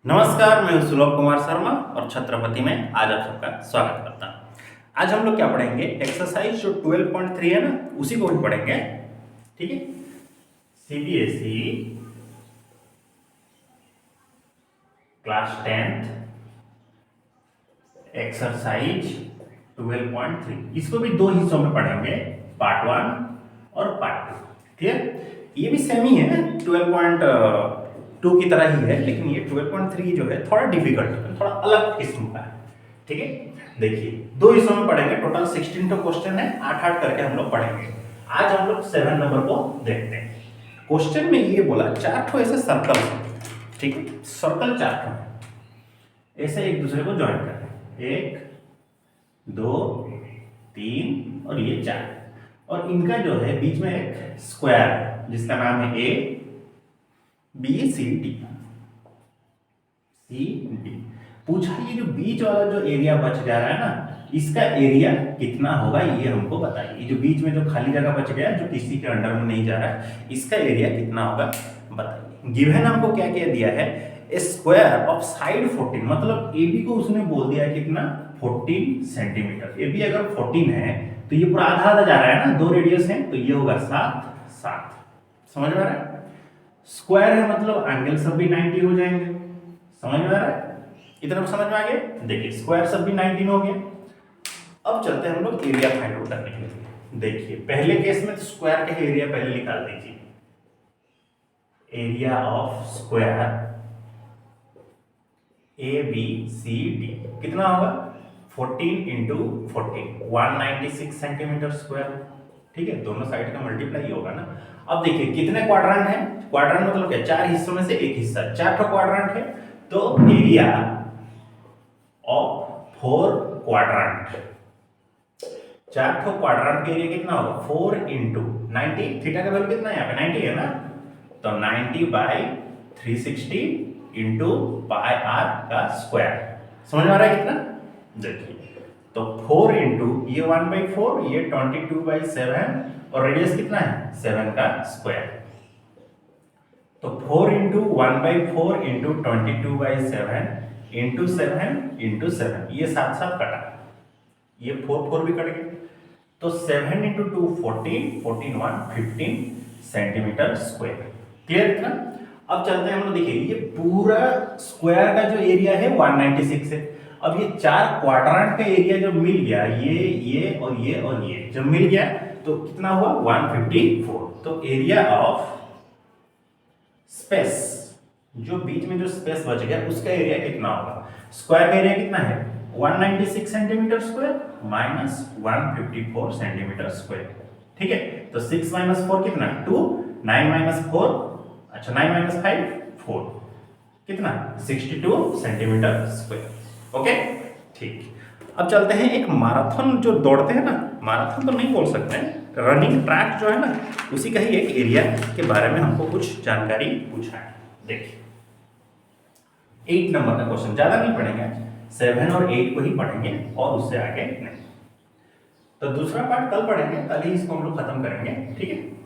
नमस्कार, मैं हूं सुलभ कुमार शर्मा और छत्रपति में आज आप सबका स्वागत करता हूं। आज हम लोग क्या पढ़ेंगे? एक्सरसाइज जो 12.3 है ना, उसी को ही पढ़ेंगे। ठीक है, सीबीएसई क्लास 10th एक्सरसाइज 12.3। इसको भी दो हिस्सों में पढ़ेंगे, पार्ट 1 और पार्ट 2। ठीक है, ये भी सेम ही है, 12.2 की तरह ही है, लेकिन ये 12.3 जो है थोड़ा डिफिकल्ट है, थोड़ा अलग किस्म का है। ठीक है, देखिए दो हिस्सों में पढ़ेंगे, टोटल 16 क्वेश्चन है, 8-8 करके हम लोग पढ़ेंगे। आज हम लोग 7 नंबर को देखते हैं। क्वेश्चन में ये बोला 4 ठो ऐसे सर्कल, ठीक है, सर्कल 4 ठो है, ऐसे एक दूसरे को ज्वाइन करते हैं, 1 2 3 और ये 4, और इनका जो है बीच में एक स्क्वायर है जिसका नाम है ए बी सी डी। पूछा ये जो बीच वाला जो एरिया बच जा रहा है ना, इसका एरिया कितना होगा ये हमको बताइए। ये जो बीच में जो खाली जगह बच गया जो किसी के अंडर में नहीं जा रहा है, इसका एरिया कितना होगा बताइए। गिवन हमको क्या क्या दिया है, स्क्वायर ऑफ साइड 14, मतलब ए बी को उसने बोल दिया है कितना, 14 सेंटीमीटर। ए बी अगर 14 है तो ये पूरा आधा आधा जा रहा है ना, दो रेडियस है तो ये होगा 7 समझ में आ रहा है। स्क्वायर है मतलब एंगल सब भी 90 हो जाएंगे, समझ में आ रहा है, इतना समझ में आ गया। देखिए स्क्वायर सब भी 19 हो गया। अब चलते हैं हम लोग एरिया फाइंड आउट करने के लिए। देखिए पहले केस में तो स्क्वायर का एरिया पहले निकाल दीजिए। Area of square A B C D कितना होगा, 14 इंटू 14 196 सेंटीमीटर स्क्वायर। ठीक है, दोनों साइड का मल्टीप्लाई होगा ना। अब देखिए कितने क्वाड्रेंट है, क्वाड्रेंट मतलब क्या, 4 हिस्सों में से एक हिस्सा, 4 ठो क्वाड्रेंट है, तो एरिया ऑफ 4 क्वाड्रेंट, 4 ठो क्वाड्रेंट का एरिया कितना होगा, 4 इंटू 90, थीटा का वैल्यू कितना है यहाँ पे 90 है ना, तो 90 बाई 360 इंटू पाई आर का स्क्वायर। समझ में आ रहा है कितना? देखिए तो 4 इंटू ये 1/4, ये 22/7, और रेडियस कितना है 7 का स्क्वायर। तो 4 इंटू 1/4 इंटू 22/7 इंटू 7 इंटू 7, ये साथ साथ कटा, ये 4 भी कट गए, तो 7 इंटू 2 14 14 1 15 सेंटीमीटर स्क्वायर। क्लियर इतना? अब चलते हैं हम लोग, देखिए ये पूरा स्क्वायर का जो एरिया है 196 है। अब ये 4 क्वाड्रेंट का एरिया जब मिल गया, ये और ये जब मिल गया तो कितना हुआ 154। तो एरिया ऑफ स्पेस, जो बीच में जो स्पेस बच गया उसका एरिया कितना होगा, स्क्वायर का एरिया कितना है 196 centimetre square minus 154 centimetre square. ठीक है, तो 6 माइनस 4 कितना 2, 9 माइनस 4, अच्छा 9 माइनस 5 4, कितना 62 सेंटीमीटर स्क्वायर। ओके ठीक, अब चलते हैं एक मैराथन जो दौड़ते हैं ना, मैराथन तो नहीं बोल सकते हैं, रनिंग ट्रैक जो है ना, उसी का ही एक एरिया के बारे में हमको कुछ जानकारी पूछा है। देखिए 8 नंबर का क्वेश्चन, ज्यादा नहीं पढ़ेंगे, 7 और 8 को ही पढ़ेंगे और उससे आगे नहीं। तो दूसरा पार्ट कल पढ़ेंगे, कल ही इसको हम लोग खत्म करेंगे। ठीक है,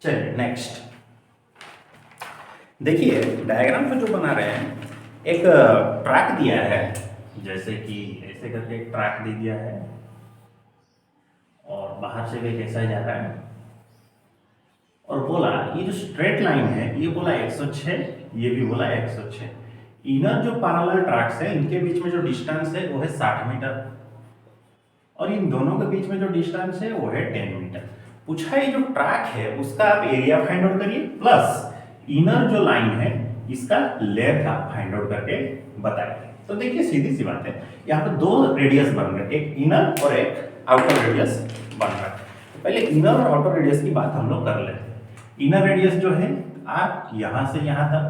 चलिए नेक्स्ट देखिए, डायग्राम तो जो बना रहे हैं, एक ट्रैक दिया है, जैसे कि ऐसे करके एक ट्रैक दे दिया है और बाहर से भी कैसा जा रहा है, और बोला ये जो स्ट्रेट लाइन है ये बोला 106, ये भी बोला 106। इनर जो पैरेलल ट्रैक्स है इनके बीच में जो डिस्टेंस है वो है 60 मीटर, और इन दोनों के बीच में जो डिस्टेंस है वो है 10 मीटर। पूछा है जो ट्रैक है उसका आप एरिया फाइंड आउट करिए, प्लस इनर जो लाइन है इसका लेंथ आप फाइंड आउट करके बताइए। तो देखिए सीधी सी बात है, यहाँ पे दो रेडियस बन गए, एक इनर और एक आउटर रेडियस बन रहा है। तो पहले इनर और आउटर रेडियस की बात हम लोग कर लेते हैं। इनर रेडियस जो है आप यहां से यहां तक,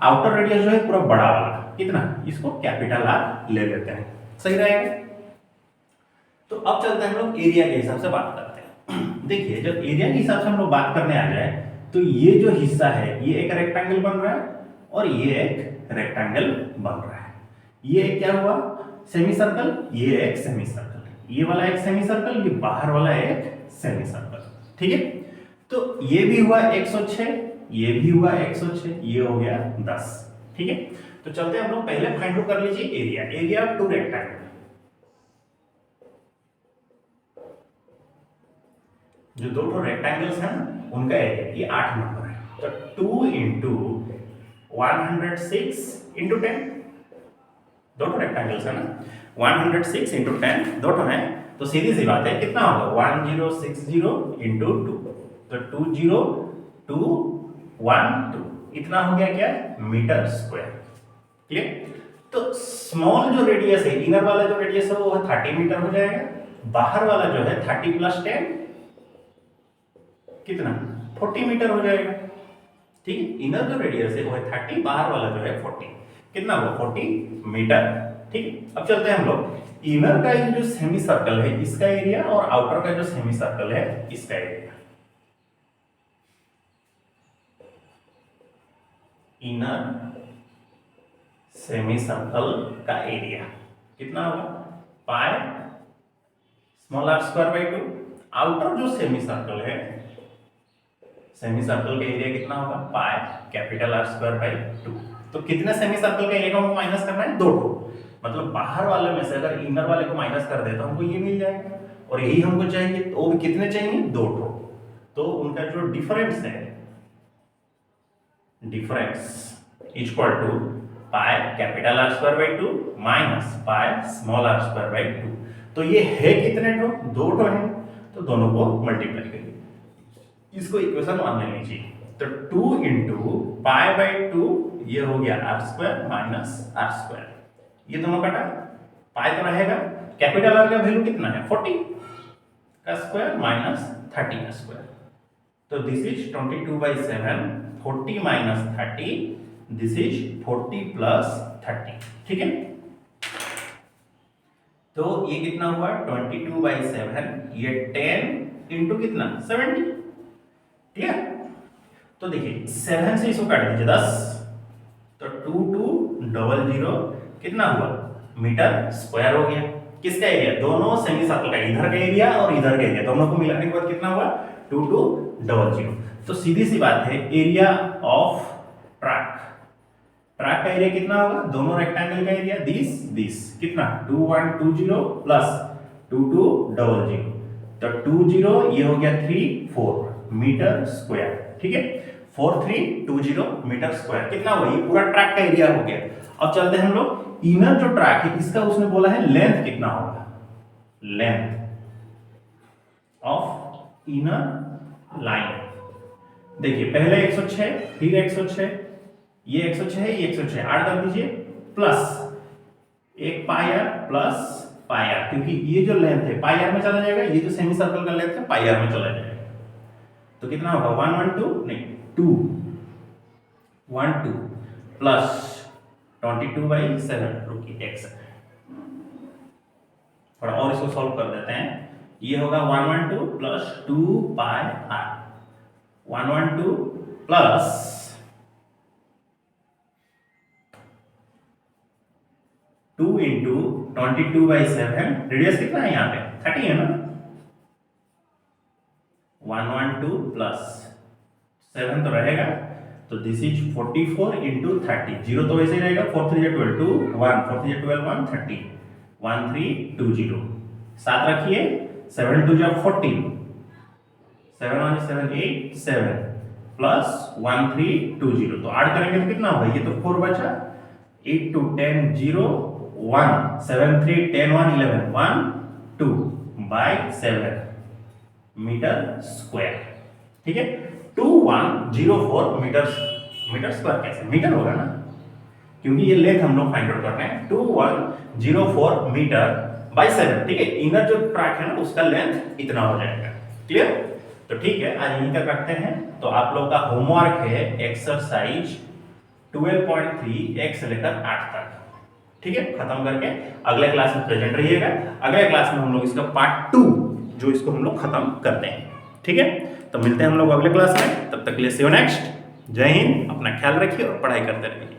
आउटर रेडियस जो है पूरा बड़ा वाला, कितना, इसको कैपिटल आर ले लेते हैं, सही रहेगा। तो अब चलते हैं हम लोग एरिया के हिसाब से बात करते हैं। देखिए जब एरिया के हिसाब से हम लोग बात करने आ जाए तो ये जो हिस्सा है ये एक रेक्टेंगल बन रहा है और ये एक रेक्टेंगल बन रहा है। ये क्या हुआ, सेमी सर्कल, ये एक सेमी सर्कल, ये वाला एक सेमी सर्कल, ये बाहर वाला एक सेमी सर्कल। ठीक है, तो ये भी हुआ 106, ये भी हुआ 106, ये हो गया 10। ठीक है, तो चलते हैं हम लोग पहले फाइंड आउट कर लीजिए area. Area of two rectangle, जो दो तो रेक्टेंगल्स हैं उनका एरिया, ये 8 नंबर है। तो 2 इंटू 106 इंटू 10, दो तो रेक्टेंगल्स है ना, 106 इंटू 10 दो तो है, तो सीधी सी बात है कितना होगा 1060 इंटू 2, तो 20212, इतना हो गया क्या, मीटर स्क्वायर। क्लियर, तो स्मॉल जो रेडियस है, इनर वाला जो रेडियस है वो 30 मीटर हो जाएगा, बाहर वाला जो है 30 प्लस 10 कितना 40 मीटर हो जाएगा। ठीक है, इनर जो रेडियस है वो है 30, बाहर वाला जो है 40, कितना हुआ 40 मीटर। ठीक है, अब चलते हैं हम लोग इनर का ये जो सेमी सर्कल है इसका एरिया और आउटर का जो सेमी सर्कल है इसका एरिया। इनर सेमी सर्कल का एरिया कितना होगा, pi small R square by 2। Outer जो सेमी सर्कल है, सेमी सर्कल का एरिया कितना होगा, pi capital R square by 2। तो कितने सेमी सर्कल का एरिया को माइनस करना है, 2 को, मतलब बाहर वाले में से अगर इनर वाले को माइनस कर दे तो हमको ये मिल जाएगा, और यही हमको चाहिए, तो वो भी कितने चाहिए, 2 ठो। तो उनका जो डिफरेंस है, difference equal to pi capital R square by 2 minus pi small R square by 2। तो ये है कितने ठो, 2 ठो है, तो दोनों को मल्टीप्लाई करिए, इसको इक्वेशन 1 ले लीजिए। तो 2 इंटू पाई बाई 2 ये हो गया R square minus R square, ये दोनों कटा, पाई तो रहेगा, कैपिटल आर का वैल्यू कितना है 40 का स्क्वायर माइनस 30 का स्क्वायर, तो this is 22/7, 40 minus 30, this is 40 plus 30। ठीक है, तो ये कितना हुआ 22/7, ये 10 इंटू कितना 70। क्लियर, तो देखिए 7 से इसको काट दीजिए 10, तो 2200 कितना हुआ मीटर स्क्वायर हो गया। किसका एरिया, दोनों सेमी सर्कल का, इधर का एरिया और इधर का एरिया, दोनों को मिलाने के बाद कितना हुआ 2200। तो सीधी सी बात है एरिया ऑफ ट्रैक, ट्रैक का एरिया कितना होगा, दोनों रेक्टेंगल का एरिया, दिस कितना 2120 प्लस 2200, तो 20 ये हो गया 34 मीटर स्क्वायर। ठीक है, 4320 मीटर स्क्वायर कितना हुआ, ये पूरा ट्रैक का एरिया हो गया। अब चलते हैं हम लोग इनर जो ट्रैक है इसका, उसने बोला है लेंथ कितना होगा, लेंथ ऑफ इनर लाइन। देखिए पहले 106, फिर 106, ये 106 है, ये 106 ऐड कर दीजिए, प्लस एक पाई आर प्लस पाई आर, क्योंकि ये जो लेंथ है पाई आर में चला जाएगा, ये जो सेमी सर्कल का लेंथ है पाई आर में चला जाएगा, तो कितना होगा 112 नहीं 212 प्लस 22/7, रुकिए एक सेकंड थोड़ा और इसको सॉल्व कर देते हैं। ये होगा 112 plus 2 pi R, 112 plus 2 into 22/7, radius कितना है यहाँ पे 30 है ना, 112 प्लस 7 तो रहेगा, तो दिस इज 44 इंटू 30, जीरो तो वैसे ही रहेगा, 4 3 12 2 1 4 3 12 1 30 1320, साथ रखिए 7 2 14, 7 1 7 8 7 प्लस 1320, तो ऐड करेंगे तो कितना होगा, ये तो 4 बचा, 8 2 10 0 1 7 3 10 1 11 1 2 बाय 7 मीटर स्क्वायर। ठीक है, 2104 मीटर स्क्वायर, कैसे मीटर होगा ना, क्योंकि ये लेंथ हम लोग फाइंड आउट कर रहे हैं, 2104 मीटर बाय 7। ठीक है, इनर जो ट्रैक है ना उसका लेंथ इतना हो जाएगा। क्लियर, तो ठीक है आज यहीं तक रखते हैं। तो आप लोग का होमवर्क है एक्सरसाइज 12.3 1 से लेकर 8 तक। ठीक है, खत्म करके अगले क्लास में प्रेजेंट रहिएगा। अगले क्लास में हम लोग इसका पार्ट 2 जो इसको हम लोग खत्म करते हैं, ठीक है। तो मिलते हैं हम लोग अगले क्लास में, तब तक के लिए सी यू नेक्स्ट। जय हिंद, अपना ख्याल रखिए और पढ़ाई करते रहिए।